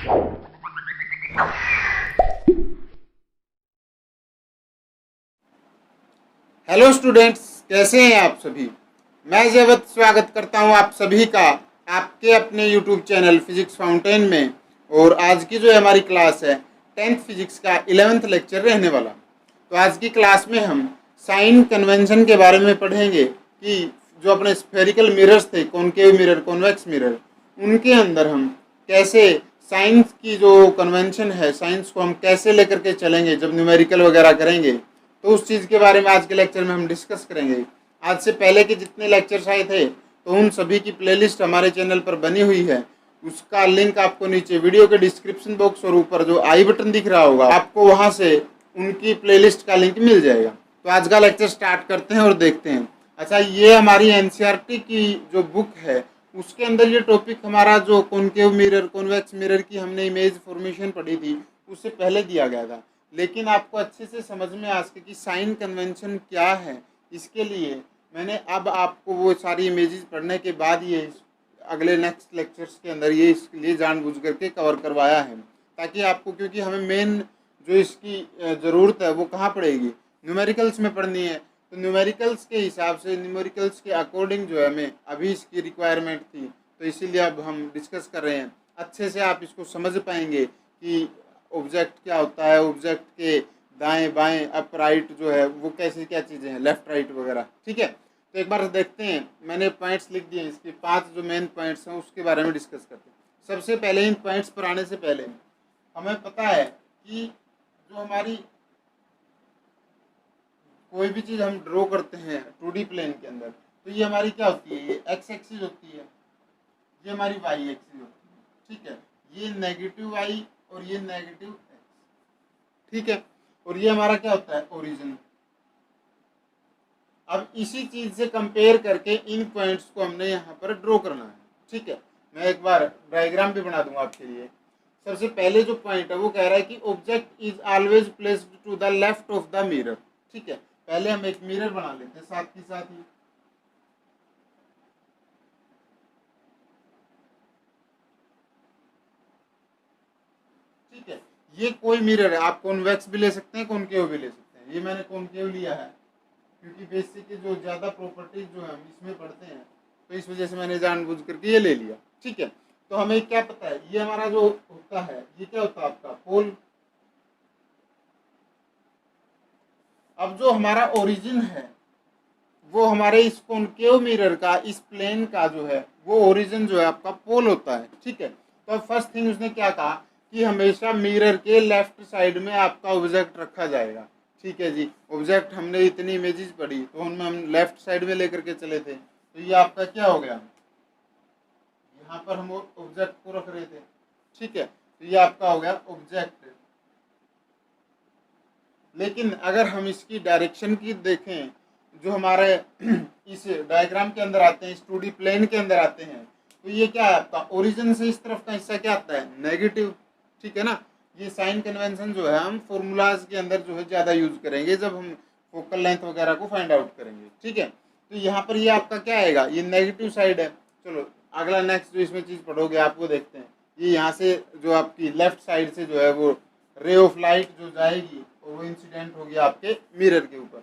Hello students, कैसे हैं आप सभी। मैं जयवत स्वागत करता हूं आप सभी का आपके अपने यूट्यूब चैनल फिजिक्स फाउंटेन में। और आज की जो हमारी क्लास है 10th फिजिक्स का 11th लेक्चर रहने वाला। तो आज की क्लास में हम साइन कन्वेंशन के बारे में पढ़ेंगे कि जो अपने स्फेरिकल मिरर्स थे, कॉनकेव मिरर, कॉन्वेक्स मिरर, उनके अंदर हम कैसे साइंस की जो कन्वेंशन है, साइंस को हम कैसे लेकर के चलेंगे जब न्यूमेरिकल वगैरह करेंगे। तो उस चीज़ के बारे में आज के लेक्चर में हम डिस्कस करेंगे। आज से पहले के जितने लेक्चर्स आए थे तो उन सभी की प्लेलिस्ट हमारे चैनल पर बनी हुई है। उसका लिंक आपको नीचे वीडियो के डिस्क्रिप्शन बॉक्स और ऊपर जो आई बटन दिख रहा होगा, आपको वहां से उनकी प्लेलिस्ट का लिंक मिल जाएगा। तो आज का लेक्चर स्टार्ट करते हैं और देखते हैं। अच्छा, ये हमारी एनसीईआरटी की जो बुक है उसके अंदर ये टॉपिक हमारा जो कॉनकेव मिरर, कॉन्वेक्स मिरर की हमने इमेज फॉर्मेशन पढ़ी थी उससे पहले दिया गया था। लेकिन आपको अच्छे से समझ में आ सके कि साइन कन्वेंशन क्या है, इसके लिए मैंने अब आपको वो सारी इमेजेस पढ़ने के बाद ये अगले नेक्स्ट लेक्चर्स के अंदर ये इसके लिए जानबूझ करके कवर करवाया है, ताकि आपको, क्योंकि हमें मेन जो इसकी ज़रूरत है वो कहाँ पड़ेगी, न्यूमेरिकल्स में पढ़नी है। तो न्यूमेरिकल्स के हिसाब से, न्यूमेरिकल्स के अकॉर्डिंग जो है हमें अभी इसकी रिक्वायरमेंट थी, तो इसीलिए अब हम डिस्कस कर रहे हैं। अच्छे से आप इसको समझ पाएंगे कि ऑब्जेक्ट क्या होता है, ऑब्जेक्ट के दाएं बाएं अप राइट जो है वो कैसी क्या चीज़ें हैं, लेफ्ट राइट वगैरह। ठीक है, तो एक बार देखते हैं। मैंने पॉइंट्स लिख दिए, इसके 5 जो मेन पॉइंट्स हैं उसके बारे में डिस्कस करते हैं। सबसे पहले इन पॉइंट्स पर आने से पहले हमें पता है कि जो हमारी कोई भी चीज़ हम ड्रॉ करते हैं 2D प्लेन के अंदर, तो ये हमारी क्या होती है, ये एक्स एक्सिस होती है, ये हमारी वाई एक्सिस होती है। ठीक है, ये नेगेटिव वाई और ये नेगेटिव एक्स। ठीक है, और ये हमारा क्या होता है, ओरिजिन। अब इसी चीज से कंपेयर करके इन पॉइंट्स को हमने यहाँ पर ड्रॉ करना है। ठीक है, मैं एक बार डायग्राम भी बना दूंगा आपके लिए। सबसे पहले जो पॉइंट है वो कह रहा है कि object is always placed to the left of the mirror. ठीक है, पहले हम एक मिरर बना लेते हैं साथ ही साथ ही। ठीक है, ये कोई मिरर है, आप कॉन्वेक्स भी ले सकते हैं, कॉनकेव भी ले सकते हैं। ये मैंने कॉनकेव लिया है क्योंकि बेसिक जो ज़्यादा प्रॉपर्टीज जो है हम इसमें पढ़ते हैं, तो इस वजह से मैंने जानबूझ करके ये ले लिया। ठीक है, तो हमें क्या पता है, ये हमारा जो होता है ये क्या होता है, आपका पोल। अब जो हमारा ओरिजिन है वो हमारे इस कॉनकेव मिरर का, इस प्लेन का जो है वो ओरिजिन जो है आपका पोल होता है। ठीक है, तो अब फर्स्ट थिंग उसने क्या कहा कि हमेशा मिरर के लेफ्ट साइड में आपका ऑब्जेक्ट रखा जाएगा। ठीक है जी, ऑब्जेक्ट हमने इतनी इमेजेस पढ़ी तो उनमें हम लेफ्ट साइड में लेकर के चले थे, तो ये आपका क्या हो गया, यहाँ पर हम ऑब्जेक्ट को रख रहे थे। ठीक है, तो ये आपका हो गया ऑब्जेक्ट। लेकिन अगर हम इसकी डायरेक्शन की देखें, जो हमारे इस डायग्राम के अंदर आते हैं, इस 2D प्लेन के अंदर आते हैं, तो ये क्या है आपका ओरिजिन से इस तरफ का हिस्सा क्या आता है, नेगेटिव। ठीक है ना, ये साइन कन्वेंशन जो है हम फॉर्मूलाज के अंदर जो है ज़्यादा यूज करेंगे जब हम फोकल लेंथ वगैरह को फाइंड आउट करेंगे। ठीक है, तो यहाँ पर ये आपका क्या आएगा, ये नेगेटिव साइड है। चलो अगला नेक्स्ट जो इसमें चीज़ पढ़ोगे आपको देखते हैं। ये यहाँ से जो आपकी लेफ्ट साइड से जो है वो रे ऑफ लाइट जो जाएगी और वो इंसिडेंट होगी आपके मिरर के ऊपर।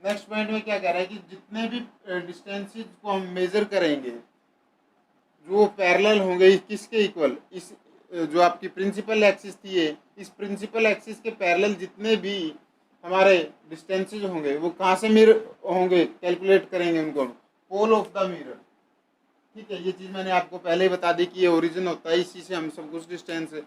नेक्स्ट पॉइंट में क्या कह रहा है कि जितने भी डिस्टेंसेस को हम मेजर करेंगे जो पैरेलल होंगे किसके इक्वल, इस जो आपकी प्रिंसिपल एक्सिस थी है, इस प्रिंसिपल एक्सिस के पैरेलल जितने भी हमारे डिस्टेंसेज होंगे वो कहाँ से मिरर होंगे, कैलकुलेट करेंगे उनको, पोल ऑफ द मिरर। ठीक है, ये चीज़ मैंने आपको पहले ही बता दी कि ये ओरिजिन होता है, इसी से हम सब कुछ डिस्टेंस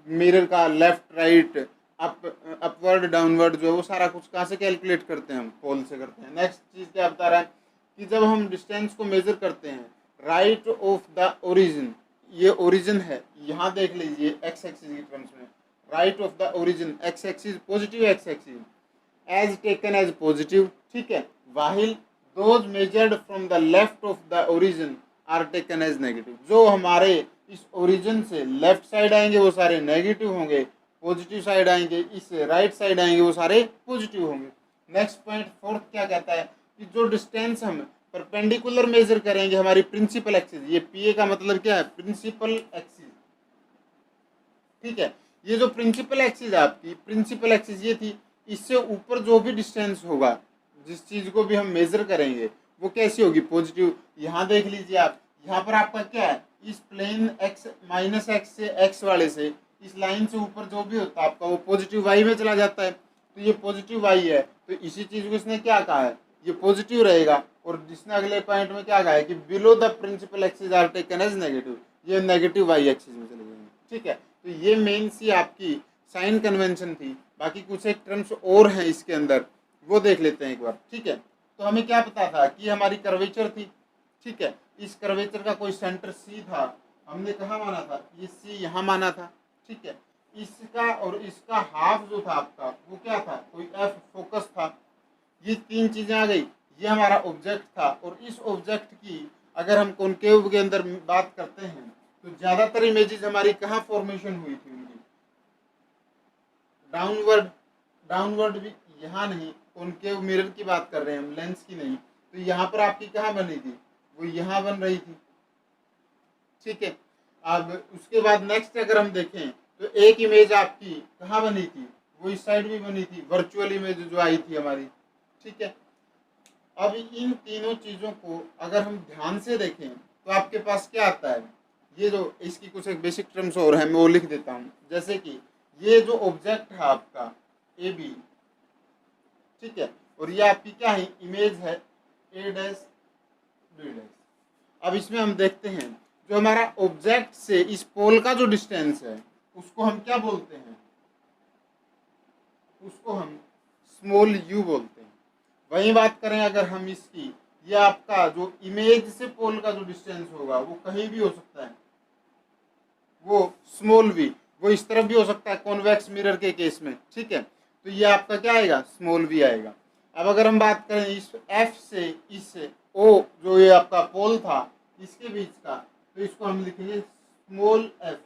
मिरर का लेफ्ट राइट अपवर्ड डाउनवर्ड जो है वो सारा कुछ कहाँ से कैलकुलेट करते हैं, हम पोल से करते हैं। नेक्स्ट चीज़ क्या बता रहा है कि जब हम डिस्टेंस को मेजर करते हैं राइट ऑफ द ओरिजिन, ये ओरिजिन है, यहाँ देख लीजिए एक्स एक्सिस की टर्म्स में, right of the origin x axis positive x axis as taken as positive. ठीक है, while those measured from the left of the origin are taken as negative. जो हमारे इस ओरिजिन से लेफ्ट साइड आएंगे वो सारे नेगेटिव होंगे, पॉजिटिव साइड आएंगे, इस राइट साइड आएंगे वो सारे पॉजिटिव होंगे। नेक्स्ट पॉइंट फोर्थ क्या कहता है कि जो डिस्टेंस हम परपेंडिकुलर मेजर करेंगे हमारी प्रिंसिपल एक्सिस, ये पी ए का मतलब क्या है, प्रिंसिपल एक्सिस। ठीक है। ये जो प्रिंसिपल एक्सिस है आपकी, प्रिंसिपल एक्सिस ये थी, इससे ऊपर जो भी डिस्टेंस होगा, जिस चीज को भी हम मेजर करेंगे वो कैसी होगी, पॉजिटिव। यहाँ देख लीजिए आप, यहाँ पर आपका क्या है, इस प्लेन x माइनस एक्स से x वाले से इस लाइन से ऊपर जो भी होता है आपका वो पॉजिटिव y में चला जाता है। तो ये पॉजिटिव y है, तो इसी चीज को इसने क्या कहा है, ये पॉजिटिव रहेगा। और जिसने अगले पॉइंट में क्या कहा है कि below the principal axis are taken as negative, ये नेगेटिव y एक्सिस में चले जाएंगे। ठीक है, तो ये मेन सी आपकी साइन कन्वेंशन थी। बाकी कुछ एक टर्म्स और हैं इसके अंदर, वो देख लेते हैं एक बार। ठीक है, तो हमें क्या पता था कि हमारी कर्वेचर थी। ठीक है, इस कर्वेचर का कोई सेंटर सी था, हमने कहाँ माना था, ये सी यहाँ माना था। ठीक है, इसका और इसका हाफ जो था आपका वो क्या था, कोई एफ फोकस था। ये तीन चीजें आ गई, ये हमारा ऑब्जेक्ट था। और इस ऑब्जेक्ट की अगर हम कॉनकेव के अंदर बात करते हैं तो ज्यादातर इमेजेस हमारी कहाँ फॉर्मेशन हुई थी उनकी, डाउनवर्ड। डाउनवर्ड भी यहाँ नहीं, कॉनकेव मिरर की बात कर रहे हैं हम, लेंस की नहीं। तो यहाँ पर आपकी कहाँ बनी थी, वो यहाँ बन रही थी। ठीक है, अब उसके बाद नेक्स्ट अगर हम देखें तो एक इमेज आपकी कहाँ बनी थी, वो इस साइड भी बनी थी, वर्चुअल इमेज जो आई थी हमारी। ठीक है, अब इन तीनों चीजों को अगर हम ध्यान से देखें तो आपके पास क्या आता है, ये जो इसकी कुछ एक बेसिक टर्म्स और है मैं वो लिख देता हूँ। जैसे कि ये जो ऑब्जेक्ट है आपका ए बी, ठीक है, और ये आपकी क्या है, इमेज है ए डैश बी डैश। अब इसमें हम देखते हैं जो हमारा ऑब्जेक्ट से इस पोल का जो डिस्टेंस है उसको हम क्या बोलते हैं, उसको हम स्मॉल यू बोलते हैं। वही बात करें अगर हम इसकी, ये आपका जो इमेज से पोल का जो डिस्टेंस होगा वो कहीं भी हो सकता है, वो स्मॉल वी, वो इस तरफ भी हो सकता है कॉन्वेक्स मिरर के केस में। ठीक है, तो ये आपका क्या आएगा, स्मॉल वी आएगा। अब अगर हम बात करें इस एफ से इस ओ जो ये आपका पोल था इसके बीच का, तो इसको हम लिखेंगे स्मॉल एफ।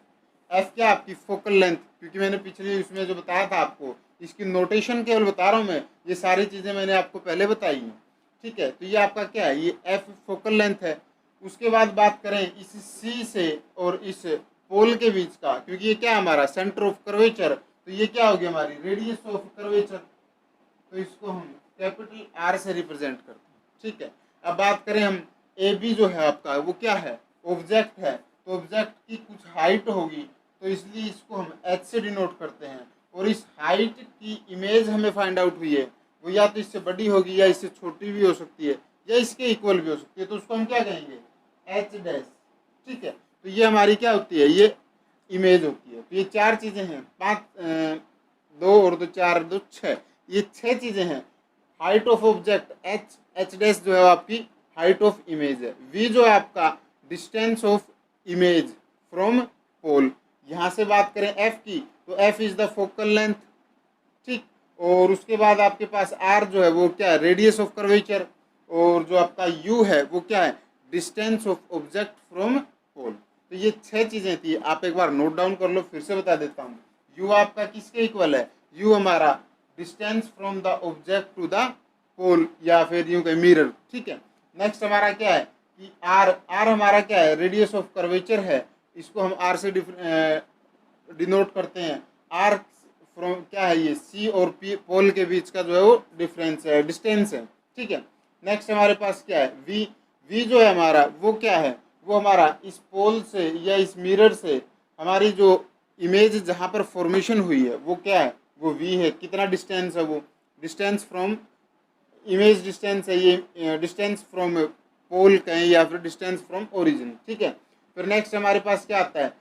एफ क्या आपकी फोकल लेंथ, क्योंकि मैंने पिछले उसमें जो बताया था आपको, इसकी नोटेशन केवल बता रहा हूँ मैं, ये सारी चीज़ें मैंने आपको पहले बताई हैं। ठीक है, तो ये आपका क्या है, ये एफ फोकल लेंथ है। उसके बाद बात करें इस सी से और इस पोल के बीच का, क्योंकि ये क्या है हमारा सेंटर ऑफ कर्वेचर, तो ये क्या होगी हमारी रेडियस ऑफ कर्वेचर, तो इसको हम कैपिटल आर से रिप्रेजेंट करते हैं। ठीक है, अब बात करें हम ए बी जो है आपका वो क्या है, ऑब्जेक्ट है, तो ऑब्जेक्ट की कुछ हाइट होगी, तो इसलिए इसको हम एच से डिनोट करते हैं। और इस हाइट की इमेज हमें फाइंड आउट हुई है, वो या तो इससे बड़ी होगी या इससे छोटी भी हो सकती है या इसके इक्वल भी हो सकती है, तो उसको हम क्या कहेंगे, एच डैश। ठीक है, तो ये हमारी क्या होती है, ये इमेज होती है। तो ये चार चीजें हैं, दो और दो चार दो छः, ये छह चीजें हैं। Height of object H, H dash जो है आपकी हाइट ऑफ इमेज है। वी जो है आपका distance of image from pole. यहाँ से बात करें एफ की, तो F is the focal length. ठीक, और उसके बाद आपके पास आर जो है वो क्या है, रेडियस ऑफ कर्वेचर। और जो आपका यू है वो क्या है, distance of object from pole. तो ये छह चीजें थी, आप एक बार नोट डाउन कर लो, फिर से बता देता हूँ। यू आपका किसके इक्वल है, यू हमारा distance from the object to the pole, या फिर यूं कहें मिरर। ठीक है, नेक्स्ट हमारा क्या है कि आर, आर हमारा क्या है, रेडियस ऑफ कर्वेचर है, इसको हम आर से डिनोट करते हैं। आर फ्रॉम क्या है, ये सी और पी पोल के बीच का जो है वो डिफरेंस है, डिस्टेंस है। ठीक है, नेक्स्ट हमारे पास क्या है, वी। वी जो है हमारा वो क्या है, वो हमारा इस पोल से या इस मिरर से हमारी जो इमेज जहाँ पर फॉर्मेशन हुई है वो क्या है, वो वी है। कितना डिस्टेंस है, वो डिस्टेंस फ्रॉम इमेज डिस्टेंस है, ये डिस्टेंस फ्रॉम पोल कहें या फिर डिस्टेंस फ्रॉम ओरिजिन। ठीक है, फिर नेक्स्ट हमारे पास क्या आता है,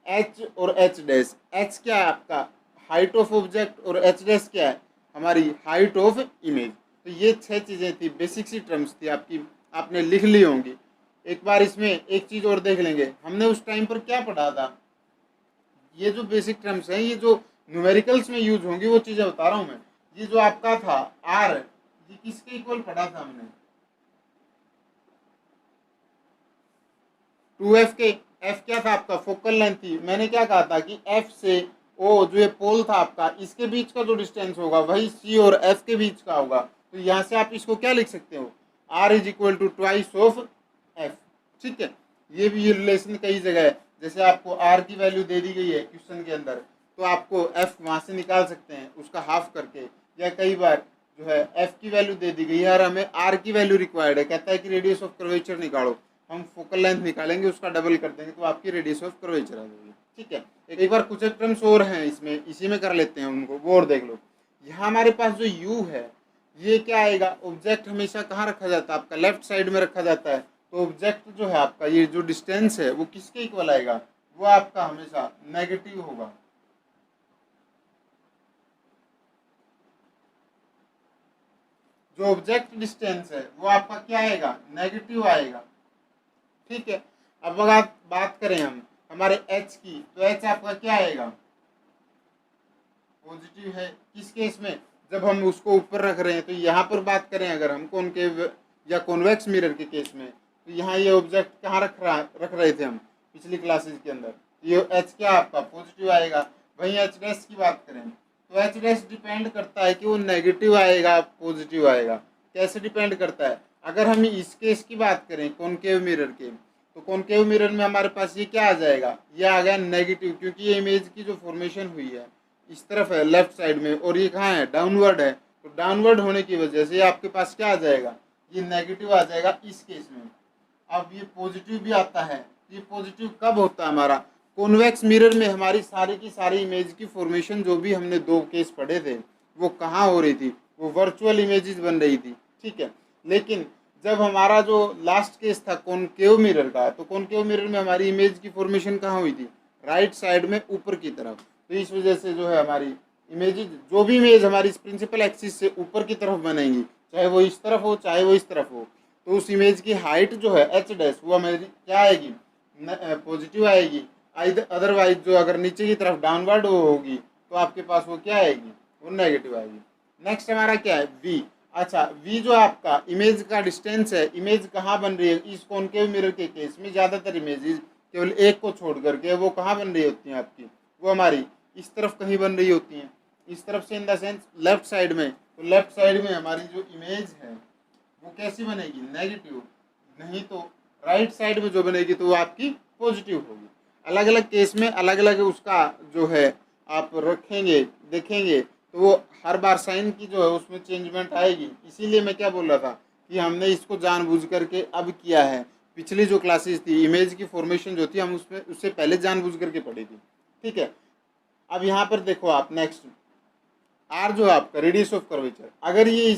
एच और एच डैश। एच क्या है आपका हाइट ऑफ ऑब्जेक्ट और एच डैश क्या है हमारी हाइट ऑफ इमेज। तो ये छह चीज़ें थी, बेसिक सी टर्म्स थी आपकी, आपने लिख ली होंगी। एक बार इसमें एक चीज़ और देख लेंगे, हमने उस टाइम पर क्या पढ़ा था, ये जो बेसिक टर्म्स हैं ये जो न्यूमेरिकल्स में यूज होंगी वो चीज़ें बता रहा हूँ मैं। ये जो आपका था आर, ये किसके इक्वल पढ़ा था हमने, 2f के। f क्या था आपका, फोकल लेंथ थी। मैंने क्या कहा था कि f से o जो ये पोल था आपका, इसके बीच का जो डिस्टेंस होगा वही c और f के बीच का होगा। तो यहाँ से आप इसको क्या लिख सकते हो, r is equal to twice of f। ठीक है, ये भी ये रिलेशन कई जगह है, जैसे आपको आर की वैल्यू दे दी गई है क्वेश्चन के अंदर, तो आपको एफ वहाँ से निकाल सकते हैं उसका हाफ करके, या कई बार जो है एफ की वैल्यू दे दी गई है और हमें आर की वैल्यू रिक्वायर्ड है, कहता है कि रेडियस ऑफ कर्वेचर निकालो, हम फोकल लेंथ निकालेंगे, उसका डबल कर देंगे तो आपकी रेडियस ऑफ कर्वेचर आ जाएगी। ठीक है, एक बार कुछ टर्म्स और हैं इसमें, इसी में कर लेते हैं उनको, वो और देख लो। यहाँ हमारे पास जो u है, ये क्या आएगा, ऑब्जेक्ट हमेशा कहाँ रखा जाता है, आपका लेफ्ट साइड में रखा जाता है, तो ऑब्जेक्ट जो है आपका, ये जो डिस्टेंस है वो किसके इक्वल आएगा, वो आपका हमेशा नेगेटिव होगा। जो ऑब्जेक्ट डिस्टेंस है वो आपका क्या आएगा, नेगेटिव आएगा। ठीक है, अब अगर बात करें हम हमारे h की, तो h आपका क्या आएगा, पॉजिटिव है। किस केस में, जब हम उसको ऊपर रख रहे हैं, तो यहाँ पर बात करें अगर हम कॉनकेव या कॉन्वेक्स मिरर के केस में, तो यहाँ ये ऑब्जेक्ट कहाँ रख रहे थे हम पिछली क्लासेस के अंदर, ये एच क्या आपका पॉजिटिव आएगा। वहीं एच डैश की बात करें, तो एच डैश डिपेंड करता है कि वो नेगेटिव आएगा पॉजिटिव आएगा। कैसे डिपेंड करता है, अगर हम इस केस की बात करें कॉनकेव मिरर के, तो कॉनकेव मिरर में हमारे पास ये क्या आ जाएगा, ये आ गया नेगेटिव, क्योंकि ये इमेज की जो फॉर्मेशन हुई है इस तरफ है लेफ्ट साइड में, और ये कहाँ है, डाउनवर्ड है, तो डाउनवर्ड होने की वजह से आपके पास क्या आ जाएगा, ये नेगेटिव आ जाएगा इस केस में। अब ये पॉजिटिव भी आता है, ये पॉजिटिव कब होता है हमारा, कॉन्वेक्स मिरर में हमारी सारी की सारी इमेज की फॉर्मेशन जो भी हमने दो केस पढ़े थे वो कहाँ हो रही थी, वो वर्चुअल इमेजेस बन रही थी। ठीक है, लेकिन जब हमारा जो लास्ट केस था कॉनकेव मिरर का, तो कॉनकेव मिरर में हमारी इमेज की फॉर्मेशन कहाँ हुई थी, राइट साइड में ऊपर की तरफ। तो इस वजह से जो है हमारी इमेजेस, जो भी इमेज हमारी प्रिंसिपल एक्सिस से ऊपर की तरफ बनेंगी, चाहे वो इस तरफ हो चाहे वो इस तरफ हो, तो उस इमेज की हाइट जो है एच डैश वो हमारी क्या आएगी, पॉजिटिव आएगी। अदरवाइज जो अगर नीचे की तरफ डाउनवर्ड होगी तो आपके पास वो क्या आएगी, वो नेगेटिव आएगी। नेक्स्ट हमारा क्या है, वी। अच्छा, वी जो आपका इमेज का डिस्टेंस है, इमेज कहाँ बन रही है, इस कॉनकेव मिरर के केस में ज़्यादातर इमेजेस केवल एक को छोड़ करके वो कहाँ बन रही होती हैं आपकी, वो हमारी इस तरफ कहीं बन रही होती हैं, इस तरफ से in the sense left side में। तो लेफ्ट साइड में हमारी जो इमेज है वो कैसी बनेगी, नेगेटिव, नहीं तो राइट साइड में जो बनेगी तो वो आपकी पॉजिटिव होगी। अलग अलग केस में अलग अलग उसका जो है आप रखेंगे देखेंगे, तो वो हर बार साइन की जो है उसमें चेंजमेंट आएगी। इसीलिए मैं क्या बोल रहा था कि हमने इसको जानबूझ करके अब किया है, पिछली जो क्लासेस थी इमेज की फॉर्मेशन जो थी हम उसमें उससे पहले जानबूझ करके पढ़ी थी। ठीक है, अब यहाँ पर देखो आप नेक्स्ट आर जो है आपका रेडियस ऑफ कर्वेचर, अगर ये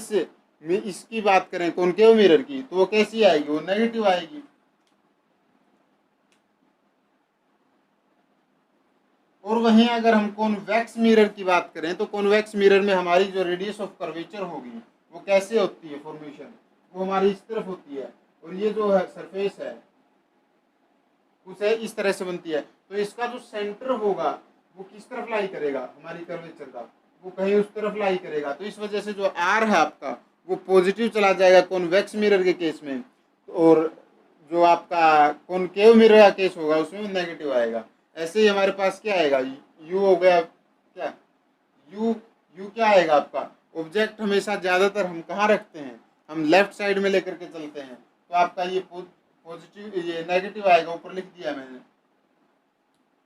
इसकी बात करें कॉनकेव मिरर की, तो वो कैसी आएगी, वो नेगेटिव आएगी। और वहीं अगर हम कॉन्वेक्स मिरर की बात करें, तो कॉन्वेक्स मिरर में हमारी जो रेडियस ऑफ कर्वेचर होगी वो कैसे होती है फॉर्मेशन, वो हमारी इस तरफ होती है, और ये जो है सरफेस है उसे इस तरह से बनती है। तो इसका जो सेंटर होगा वो किस तरफ लाई करेगा, हमारी कर्वेचर का, वो कहीं उस तरफ लाई करेगा। तो इस वजह से जो आर है आपका वो पॉजिटिव चला जाएगा कॉन्वेक्स मिरर के केस में, और जो आपका कॉनकेव मिरर का केस होगा उसमें नेगेटिव आएगा। ऐसे ही हमारे पास क्या आएगा, यू हो गया, क्या यू, यू क्या आएगा आपका, ऑब्जेक्ट हमेशा ज़्यादातर हम कहाँ रखते हैं, हम लेफ्ट साइड में लेकर के चलते हैं, तो आपका ये पॉजिटिव, ये नेगेटिव आएगा, ऊपर लिख दिया मैंने।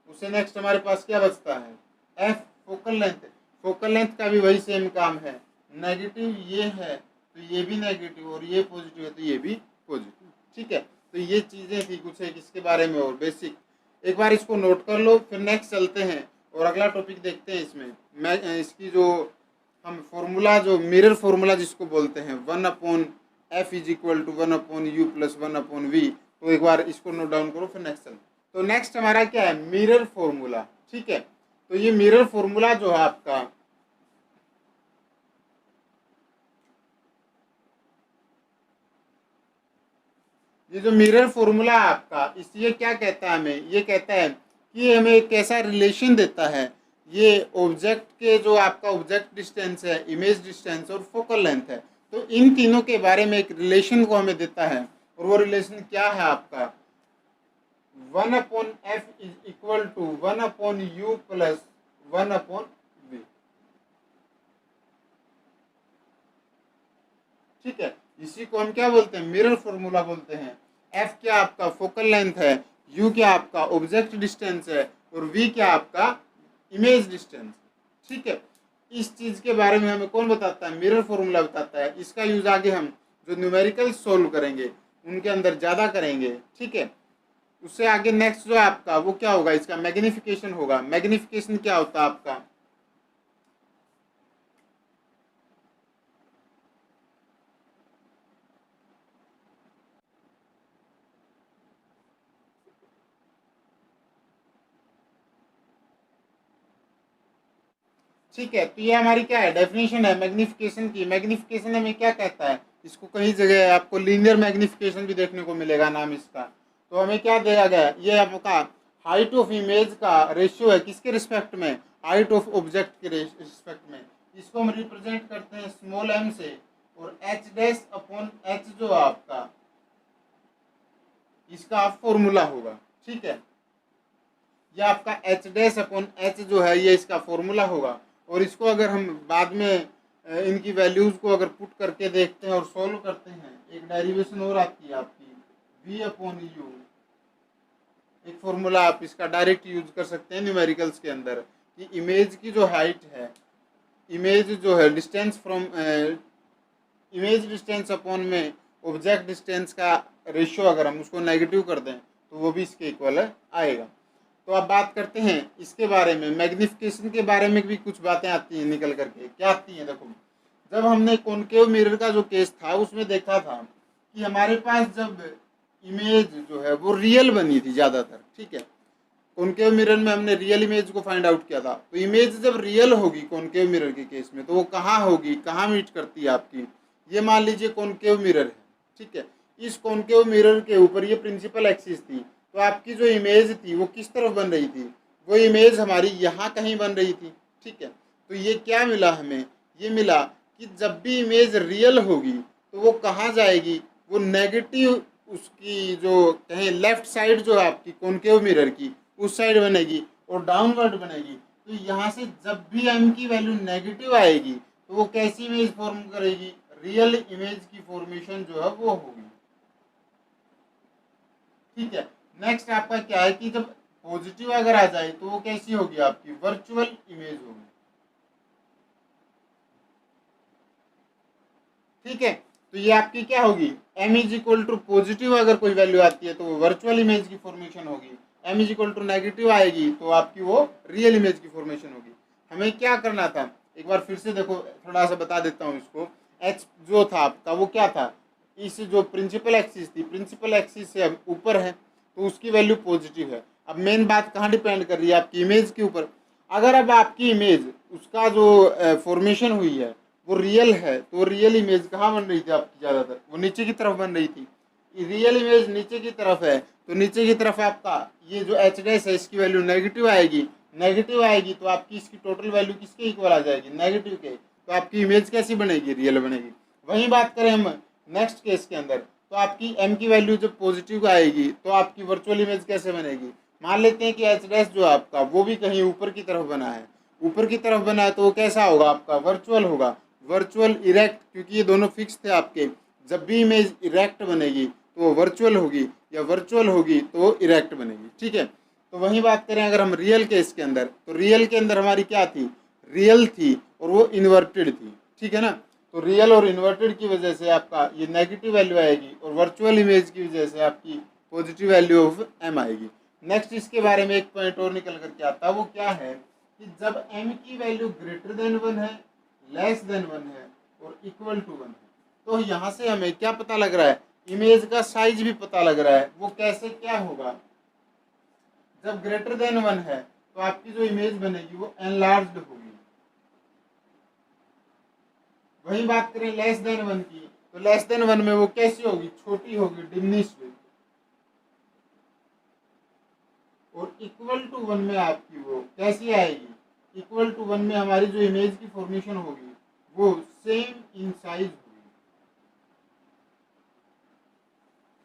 उससे नेक्स्ट हमारे पास क्या बचता है, F focal length. Focal length का भी वही सेम काम है, नेगेटिव ये है तो ये भी नेगेटिव, और ये पॉजिटिव है तो ये भी पॉजिटिव। ठीक है, तो ये चीज़ें थी कुछ एक इसके बारे में और बेसिक, एक बार इसको नोट कर लो, फिर नेक्स्ट चलते हैं और अगला टॉपिक देखते हैं। इसमें मैं इसकी जो हम फॉर्मूला, जो मिरर फॉर्मूला जिसको बोलते हैं 1/f is equal to 1/u plus 1/v, तो एक बार इसको नोट डाउन करो फिर नेक्स्ट चलते हैं। तो नेक्स्ट हमारा क्या है, मिरर फॉर्मूला। ठीक है, तो ये मिरर फॉर्मूला जो है आपका, ये जो मिरर फॉर्मूला है आपका, इसलिए क्या कहता है हमें, ये कहता है कि हमें एक कैसा रिलेशन देता है, ये ऑब्जेक्ट के जो आपका ऑब्जेक्ट डिस्टेंस है, इमेज डिस्टेंस और फोकल लेंथ है, तो इन तीनों के बारे में एक रिलेशन को हमें देता है। और वो रिलेशन क्या है आपका, 1/f is equal to 1/u plus 1/v। ठीक है, इसी को हम क्या बोलते हैं, मिरर फॉर्मूला बोलते हैं। एफ क्या आपका फोकल लेंथ है, यू क्या आपका ऑब्जेक्ट डिस्टेंस है और वी क्या आपका इमेज डिस्टेंस। ठीक है, इस चीज़ के बारे में हमें कौन बताता है, मिरर फॉर्मूला बताता है। इसका यूज आगे हम जो न्यूमेरिकल सोल्व करेंगे उनके अंदर ज़्यादा करेंगे। ठीक है, उससे आगे नेक्स्ट जो है आपका वो क्या होगा, इसका मैग्निफिकेशन होगा। मैग्निफिकेशन क्या होता है आपका, ठीक है। तो ये हमारी क्या है, डेफिनेशन है मैग्निफिकेशन की। मैग्निफिकेशन हमें क्या कहता है, इसको कहीं जगह आपको लीनियर मैग्निफिकेशन भी देखने को मिलेगा नाम इसका। तो हमें क्या दिया गया है, ये आपका हाइट ऑफ इमेज का रेशियो है किसके रिस्पेक्ट में, हाइट ऑफ ऑब्जेक्ट के रिस्पेक्ट में। इसको हम रिप्रेजेंट करते हैं स्मॉल एम से, और एच डैश अपॉन एच जो आपका इसका फॉर्मूला होगा। ठीक है, ये आपका एच डैश अपॉन एच जो है ये इसका फॉर्मूला होगा। और इसको अगर हम बाद में इनकी वैल्यूज को अगर पुट करके देखते हैं और सॉल्व करते हैं, एक डेरिवेशन और आती है आपकी वी अपॉन यू। एक फॉर्मूला आप इसका डायरेक्ट यूज कर सकते हैं न्यूमेरिकल्स के अंदर, कि इमेज की जो हाइट है, इमेज जो है distance from image distance upon में ऑब्जेक्ट डिस्टेंस का रेशियो अगर हम उसको नेगेटिव कर दें तो वो भी इसके इक्वल आएगा। तो अब बात करते हैं इसके बारे में, मैग्निफिकेशन के बारे में भी कुछ बातें आती हैं निकल करके। क्या आती हैं, देखो जब हमने कॉनकेव मिरर का जो केस था उसमें देखा था कि हमारे पास जब इमेज जो है वो रियल बनी थी ज़्यादातर। ठीक है, कॉनकेव मिरर में हमने रियल इमेज को फाइंड आउट किया था। तो इमेज जब रियल होगी कॉनकेव मिरर के केस में तो वो कहाँ होगी, कहाँ मीट करती है आपकी, ये मान लीजिए कॉनकेव मिरर है। ठीक है, इस कॉनकेव मिरर के ऊपर ये प्रिंसिपल एक्सिस थी, तो आपकी जो इमेज थी वो किस तरफ बन रही थी, वो इमेज हमारी यहाँ कहीं बन रही थी। ठीक है, तो ये क्या मिला हमें, ये मिला कि जब भी इमेज रियल होगी तो वो कहाँ जाएगी, वो नेगेटिव उसकी जो कहें लेफ्ट साइड जो है आपकी कॉनकेव मिरर की उस साइड बनेगी और डाउनवर्ड बनेगी। तो यहाँ से जब भी एम की वैल्यू नेगेटिव आएगी तो वो कैसी इमेज फॉर्म करेगी, रियल इमेज की फॉर्मेशन जो है वो होगी। ठीक है, नेक्स्ट आपका क्या है कि जब पॉजिटिव अगर आ जाए तो वो कैसी होगी, आपकी वर्चुअल इमेज होगी। ठीक है, तो ये आपकी क्या होगी, m is equal to positive अगर कोई वैल्यू आती है तो वो वर्चुअल इमेज की फॉर्मेशन होगी, m is equal to negative आएगी तो आपकी वो रियल इमेज की फॉर्मेशन होगी। हमें क्या करना था, एक बार फिर से देखो, थोड़ा सा बता देता हूँ इसको। h जो था आपका वो क्या था, इस जो प्रिंसिपल एक्सिस थी, प्रिंसिपल एक्सिस से अब ऊपर है तो उसकी वैल्यू पॉजिटिव है। अब मेन बात कहाँ डिपेंड कर रही है, आपकी इमेज के ऊपर। अगर अब आपकी इमेज उसका जो फॉर्मेशन हुई है वो रियल है तो रियल इमेज कहाँ बन रही थी आपकी, ज़्यादातर वो नीचे की तरफ बन रही थी। रियल इमेज नीचे की तरफ है तो नीचे की तरफ आपका ये जो एच डैश है इसकी वैल्यू नेगेटिव आएगी। नेगेटिव आएगी तो आपकी इसकी टोटल वैल्यू किसके इक्वल आ जाएगी, नेगेटिव के। तो आपकी इमेज कैसी बनेगी, रियल बनेगी। वहीं बात करें हम नेक्स्ट केस के अंदर, तो आपकी एम की वैल्यू जब पॉजिटिव आएगी तो आपकी वर्चुअल इमेज कैसे बनेगी। मान लेते हैं कि एच डैश जो आपका वो भी कहीं ऊपर की तरफ बना है, ऊपर की तरफ बना है तो वो कैसा होगा, आपका वर्चुअल होगा, वर्चुअल इरेक्ट, क्योंकि ये दोनों फिक्स थे आपके। जब भी इमेज इरेक्ट बनेगी तो वो वर्चुअल होगी, या वर्चुअल होगी तो वो इरेक्ट बनेगी। ठीक है, तो वही बात करें अगर हम रियल केस के अंदर, तो रियल के अंदर हमारी क्या थी, रियल थी और वो इन्वर्टेड थी। ठीक है ना, तो रियल और इन्वर्टेड की वजह से आपका ये नेगेटिव वैल्यू आएगी और वर्चुअल इमेज की वजह से आपकी पॉजिटिव वैल्यू ऑफ एम आएगी। नेक्स्ट इसके बारे में एक पॉइंट और निकल करके आता है, वो क्या है कि जब एम की वैल्यू ग्रेटर देन 1 है, लेस देन 1 है और इक्वल टू 1 है, तो यहाँ से हमें क्या पता लग रहा है, इमेज का साइज भी पता लग रहा है। वो कैसे, क्या होगा, जब ग्रेटर देन 1 है तो आपकी जो इमेज बनेगी वो एनलार्ज्ड होगी। वही बात करें लेस देन 1 की, तो लेस देन 1 में वो कैसी होगी, छोटी होगी, डिमिनिश्ड। और इक्वल टू 1 में आपकी वो कैसी आएगी, इक्वल टू 1 में हमारी जो इमेज की फॉर्मेशन होगी वो सेम इन साइज होगी।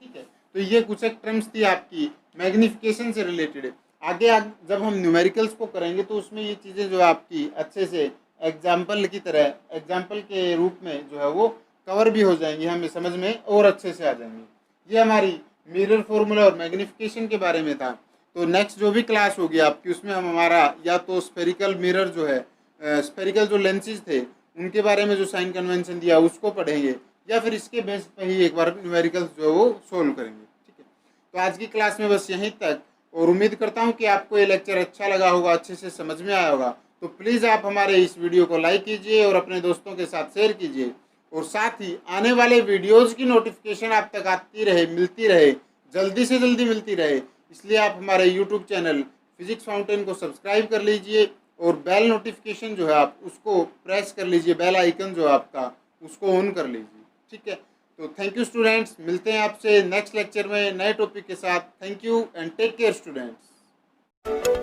ठीक है, तो ये कुछ एक टर्म्स थी आपकी मैग्निफिकेशन से रिलेटेड। आगे जब हम न्यूमेरिकल्स को करेंगे तो उसमें ये चीज़ें जो आपकी अच्छे से एग्जाम्पल की तरह, एग्जाम्पल के रूप में जो है वो कवर भी हो जाएंगी, हमें समझ में और अच्छे से आ जाएंगी। ये हमारी मिरर फॉर्मूला और मैग्निफिकेशन के बारे में था। तो नेक्स्ट जो भी क्लास होगी आपकी उसमें हम हमारा या तो स्फेरिकल मिरर जो है, स्फेरिकल जो लेंसेज थे उनके बारे में जो साइन कन्वेंशन दिया उसको पढ़ेंगे, या फिर इसके बेस पर ही एक बार न्यूमेरिकल्स जो है वो सोल्व करेंगे। ठीक है, तो आज की क्लास में बस यहीं तक, और उम्मीद करता हूँ कि आपको ये लेक्चर अच्छा लगा होगा, अच्छे से समझ में आया होगा। तो प्लीज़ आप हमारे इस वीडियो को लाइक कीजिए और अपने दोस्तों के साथ शेयर कीजिए, और साथ ही आने वाले वीडियोज़ की नोटिफिकेशन आप तक आती रहे, मिलती रहे, जल्दी से जल्दी मिलती रहे, इसलिए आप हमारे यूट्यूब चैनल फिजिक्स फाउंटेन को सब्सक्राइब कर लीजिए, और बेल नोटिफिकेशन जो है आप उसको प्रेस कर लीजिए, बेल आइकन जो है आपका उसको ऑन कर लीजिए। ठीक है, तो थैंक यू स्टूडेंट्स, मिलते हैं आपसे नेक्स्ट लेक्चर में नए टॉपिक के साथ। Thank you and take care students.